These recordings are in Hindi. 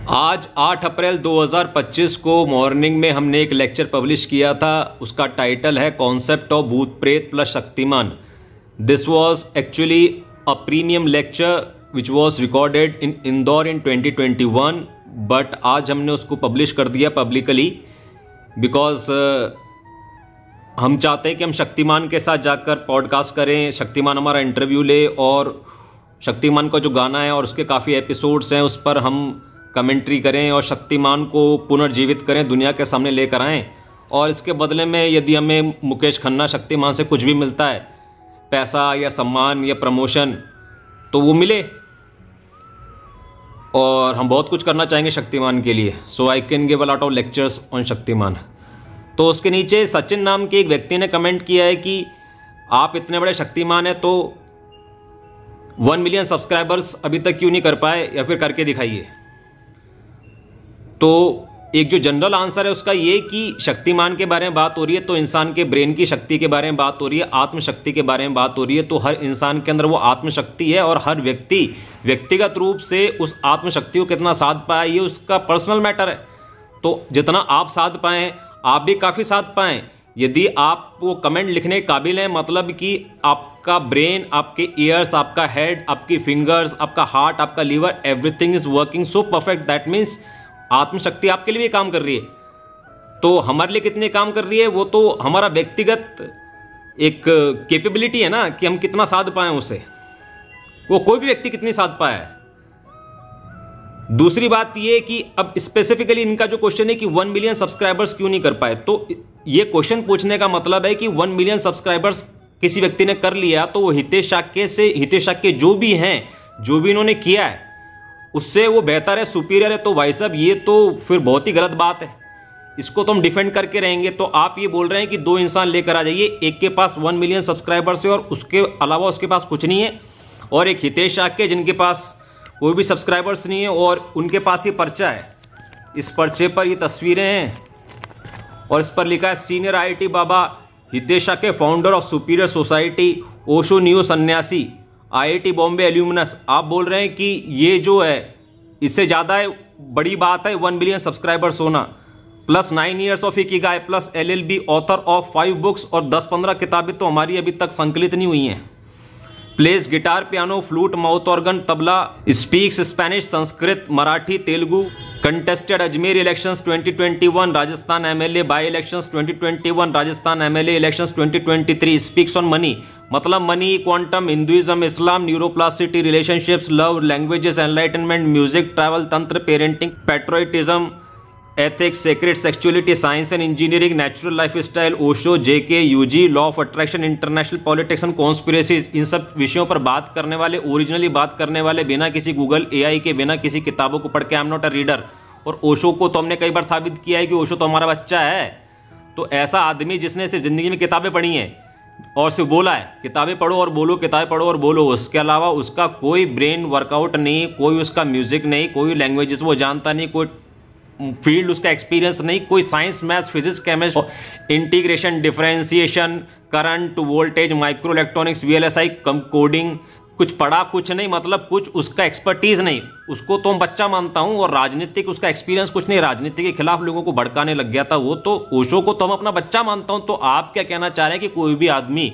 आज 8 अप्रैल 2025 को मॉर्निंग में हमने एक लेक्चर पब्लिश किया था। उसका टाइटल है कॉन्सेप्ट ऑफ भूत प्रेत plus Shaktimaan. This was actually a premium lecture which was recorded in Indore in 2021, but आज हमने उसको पब्लिश कर दिया पब्लिकली बिकॉज हम चाहते हैं कि हम शक्तिमान के साथ जाकर पॉडकास्ट करें, शक्तिमान हमारा इंटरव्यू ले और शक्तिमान का जो गाना है और उसके काफ़ी एपिसोड्स हैं उस पर हम कमेंट्री करें और शक्तिमान को पुनर्जीवित करें, दुनिया के सामने लेकर आएँ। और इसके बदले में यदि हमें मुकेश खन्ना शक्तिमान से कुछ भी मिलता है, पैसा या सम्मान या प्रमोशन, तो वो मिले। और हम बहुत कुछ करना चाहेंगे शक्तिमान के लिए। So I can give a lot of lectures on Shaktimaan. तो उसके नीचे सचिन नाम के एक व्यक्ति ने कमेंट किया है कि आप इतने बड़े शक्तिमान हैं तो 1 मिलियन सब्सक्राइबर्स अभी तक क्यों नहीं कर पाए, या फिर करके दिखाइए। तो एक जो जनरल आंसर है उसका ये कि शक्तिमान के बारे में बात हो रही है तो इंसान के ब्रेन की शक्ति के बारे में बात हो रही है, आत्मशक्ति के बारे में बात हो रही है। तो हर इंसान के अंदर वो आत्मशक्ति है और हर व्यक्ति व्यक्तिगत रूप से उस आत्मशक्ति को कितना साध पाए ये उसका पर्सनल मैटर है। तो जितना आप साध पाएं आप भी काफ़ी साध पाएं। यदि आप वो कमेंट लिखने के काबिल हैं, मतलब कि आपका ब्रेन, आपके ईयर्स, आपका हेड, आपकी फिंगर्स, आपका हार्ट, आपका liver, everything is working so perfect, that means आत्मशक्ति आपके लिए भी काम कर रही है। तो हमारे लिए कितने काम कर रही है वो तो हमारा व्यक्तिगत एक कैपेबिलिटी है ना कि हम कितना साध पाए उसे, वो कोई भी व्यक्ति कितनी साध पाया है। दूसरी बात ये कि अब स्पेसिफिकली इनका जो क्वेश्चन है कि 1 मिलियन सब्सक्राइबर्स क्यों नहीं कर पाए, तो ये क्वेश्चन पूछने का मतलब है कि 1 मिलियन सब्सक्राइबर्स किसी व्यक्ति ने कर लिया तो वो हितेश शाक्य जो भी हैं, जो भी इन्होंने किया है उससे वो बेहतर है, सुपीरियर है। तो भाई साहब ये तो फिर बहुत ही गलत बात है, इसको तो हम डिफेंड करके रहेंगे। तो आप ये बोल रहे हैं कि 2 इंसान लेकर आ जाइए, एक के पास 1 मिलियन सब्सक्राइबर्स है और उसके अलावा उसके पास कुछ नहीं है, और एक हितेश शाक्य जिनके पास कोई भी सब्सक्राइबर्स नहीं है और उनके पास ये पर्चा है। इस पर्चे पर ये तस्वीरें हैं और इस पर लिखा है senior IIT Baba Hitesh Shakya, founder of superior society, Osho new सन्यासी, IIT बॉम्बे एल्यूमिनस। आप बोल रहे हैं कि ये जो है इससे ज़्यादा बड़ी बात है 1 मिलियन सब्सक्राइबर्स होना, plus 9 years of Ikigai, plus LLB, author of 5 books और 10-15 किताबें तो हमारी अभी तक संकलित नहीं हुई हैं। Plays guitar, piano, flute, mouth organ, tabla, speaks Spanish, Sanskrit, Marathi, Telugu. Contested Ajmer elections 2021, Rajasthan MLA by elections 2021, Rajasthan MLA elections 2023। Speaks on money, मतलब money, quantum, Hinduism, Islam, neuroplasticity, relationships, love, languages, enlightenment, music, travel, tantra, parenting, patriotism, ethics, secret sexuality, science and engineering, natural life style, Osho, JK, UG, law of attraction, international politics and conspiracies. इन सब विषयों पर बात करने वाले, ओरिजिनली बात करने वाले, बिना किसी गूगल AI के, बिना किसी किताबों को पढ़ के। I am not a reader. और ओशो को तो हमने कई बार साबित किया है कि ओशो तो हमारा बच्चा है। तो ऐसा आदमी जिसने सिर्फ जिंदगी में किताबें पढ़ी हैं और सिर्फ बोला है किताबें पढ़ो और बोलो, किताबें पढ़ो और बोलो, उसके अलावा उसका कोई ब्रेन वर्कआउट नहीं, कोई उसका म्यूजिक नहीं, कोई लैंग्वेजेस वो जानता नहीं, कोई फील्ड उसका एक्सपीरियंस नहीं, कोई science, maths, physics, chemistry, integration, differentiation, current, voltage, micro electronics, VLSI, coding, कुछ पढ़ा कुछ नहीं, मतलब कुछ उसका एक्सपर्टीज नहीं। उसको तो मैं बच्चा मानता हूं। और राजनीतिक उसका एक्सपीरियंस कुछ नहीं, राजनीति के खिलाफ लोगों को भड़काने लग गया था वो। तो ओशो को तो हम अपना बच्चा मानता हूं। तो आप क्या कहना चाह रहे हैं कि कोई भी आदमी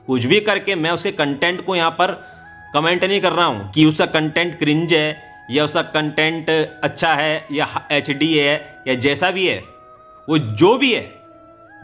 कुछ भी करके, मैं उसके कंटेंट को यहां पर कमेंट नहीं कर रहा हूं कि उसका कंटेंट क्रिंज है या उसका कंटेंट अच्छा है या HD है या जैसा भी है, वो जो भी है,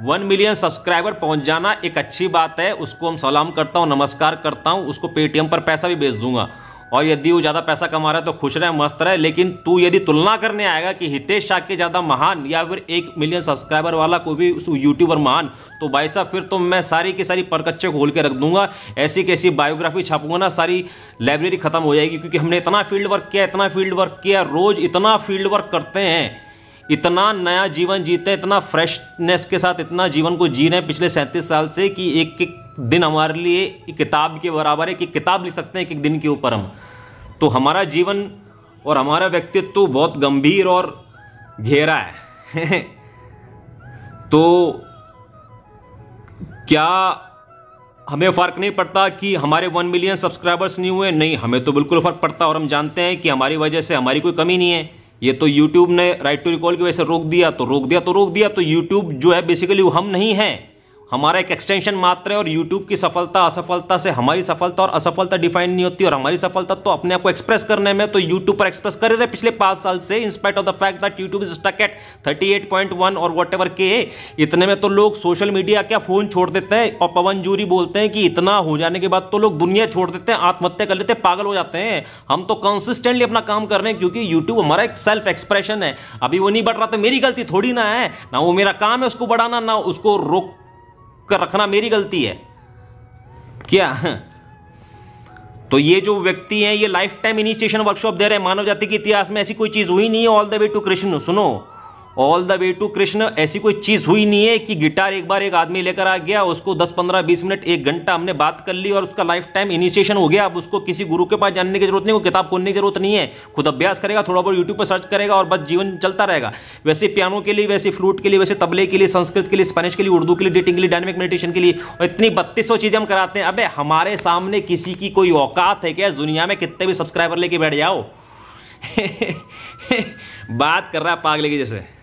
1 मिलियन सब्सक्राइबर पहुंच जाना एक अच्छी बात है। उसको हम सलाम करता हूं, नमस्कार करता हूं, उसको पेटीएम पर पैसा भी भेज दूंगा। और यदि वो ज़्यादा पैसा कमा रहा है तो खुश रहे, मस्त रहे। लेकिन तू यदि तुलना करने आएगा कि हितेश शाक्य ज़्यादा महान या फिर 1 मिलियन सब्सक्राइबर वाला कोई भी यूट्यूबर महान, तो भाई साहब फिर तो मैं सारी की सारी परकच्चे खोल के रख दूंगा, ऐसी कैसी बायोग्राफी छापूंगा ना, सारी लाइब्रेरी खत्म हो जाएगी। क्योंकि हमने इतना फील्ड वर्क किया, रोज इतना फील्ड वर्क करते हैं, इतना नया जीवन जीते हैं, इतना फ्रेशनेस के साथ इतना जीवन को जी रहे हैं पिछले 37 साल से कि एक एक दिन हमारे लिए एक किताब के बराबर है कि किताब लिख सकते हैं एक एक दिन के ऊपर हम। तो हमारा जीवन और हमारा व्यक्तित्व तो बहुत गंभीर और गहरा है। तो क्या हमें फर्क नहीं पड़ता कि हमारे 1 मिलियन सब्सक्राइबर्स नहीं हुए? नहीं, हमें तो बिल्कुल फर्क पड़ता और हम जानते हैं कि हमारी वजह से हमारी कोई कमी नहीं है, ये तो YouTube ने राइट टू रिकॉल की वजह से रोक दिया तो रोक दिया तो रोक दिया। तो YouTube जो है बेसिकली वो हम नहीं है, हमारा एक एक्सटेंशन मात्र है। और YouTube की सफलता असफलता से हमारी सफलता और असफलता डिफाइन नहीं होती। और हमारी सफलता तो अपने आप को एक्सप्रेस करने में तो YouTube पर एक्सप्रेस कर रहे पिछले 5 साल से, in spite of the fact that YouTube is stuck at 38.1 और वॉट एवर के। इतने में तो लोग सोशल मीडिया क्या फोन छोड़ देते हैं। और पवन जूरी बोलते हैं कि इतना हो जाने के बाद तो लोग दुनिया छोड़ देते हैं, आत्महत्या कर लेते हैं, पागल हो जाते हैं। हम तो कंसिस्टेंटली अपना काम कर रहे हैं क्योंकि YouTube हमारा एक सेल्फ एक्सप्रेशन है। अभी वो नहीं बढ़ रहा तो मेरी गलती थोड़ी ना है, ना वो मेरा काम है उसको बढ़ाना, ना उसको रोक कर रखना मेरी गलती है क्या। तो ये जो व्यक्ति हैं ये लाइफ टाइम इनिशिएशन वर्कशॉप दे रहे हैं। मानव जाति के इतिहास में ऐसी कोई चीज हुई नहीं है all the way to Krishna. सुनो, all the way to Krishna ऐसी कोई चीज हुई नहीं है कि गिटार एक बार एक आदमी लेकर आ गया, उसको 10 15 20 मिनट 1 घंटा हमने बात कर ली और उसका लाइफ टाइम इनिशिएशन हो गया। अब उसको किसी गुरु के पास जाने की जरूरत नहीं, वो किताब खोलने की जरूरत नहीं है, खुद अभ्यास करेगा, थोड़ा बहुत यूट्यूब पर सर्च करेगा और बस जीवन चलता रहेगा। वैसे पियानो के लिए, वैसे फ्लूट के लिए, वैसे तबले के लिए, संस्कृत के लिए, स्पेनिश के लिए, उर्दू के लिए, डेटिंग के लिए, डायनेमिक मेडिटेशन के लिए, और इतनी 3200 चीजें हम कराते हैं। अबे हमारे सामने किसी की कोई औकात है क्या इस दुनिया में? कितने भी सब्सक्राइबर लेके बैठ जाओ बात कर रहा है पागले की जैसे।